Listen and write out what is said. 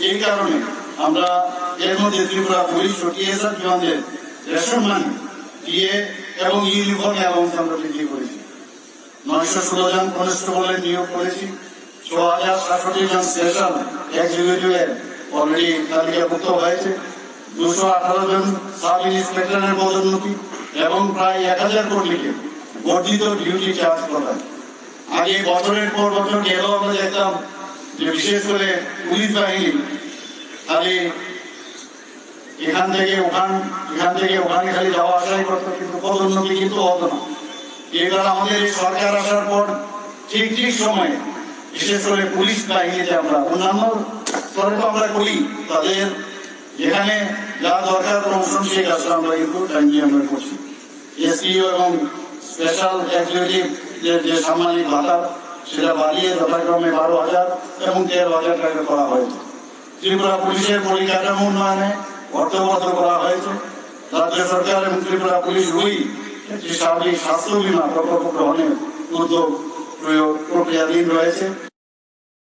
এই কারণে আমরা এর মধ্যে ত্রিপুরা পুলিশ ও টিএসআর জওয়ানদের রেশন মানি দিয়ে এবং ইউনিফর্ম অ্যালাউন্স আমরা বৃদ্ধি করেছি। 916 জন কনস্টেবলের নিয়োগ করেছি। 6067 জন স্পেশাল এক্সিকিউটিভের অলরেডি তালিকাভুক্ত হয়েছে। 218 জন সাব ইন্সপেক্টরের পদোন্নতি এবং প্রায় 1000 কর্মীকে বর্ধিত ডিউটি চার্জ প্রদান। আগে বছরের পর বছর গেলেও আমরা দেখতাম যে বিশেষ করে পুলিশ বাহিনী খালি এখান থেকে ওখানে খালি যাওয়া আসাই করতো, কিন্তু পদোন্নতি কিন্তু হতো না। এবার আমাদের এই সরকার আসার পর ঠিক সময়ে বিশেষ করে পুলিশ বাহিনীতে আমরা অন্যান্য স্তরে তো আমরা করি, তাদের যেখানে যা দরকার প্রমোশন সেই কাজটা আমরা কিন্তু টাইমলি আমরা করছি। এসপিও এবং স্পেশাল এক্সিকিউটিভ যে সাম্মানিক ভাতা সেটা বাড়িয়ে যথাক্রমে 12,000 এবং 13,000 টাকা করা হয়েছে। ত্রিপুরা পুলিশের পরিকাঠামো উন্নয়নে অর্থবদ্ধ করা হয়েছে। রাজ্য সরকার এবং ত্রিপুরা পুলিশ সার্বিক স্বাস্থ্য বীমা প্রকল্প গ্রহণের উদ্যোগ প্রক্রিয়াধীন রয়েছে।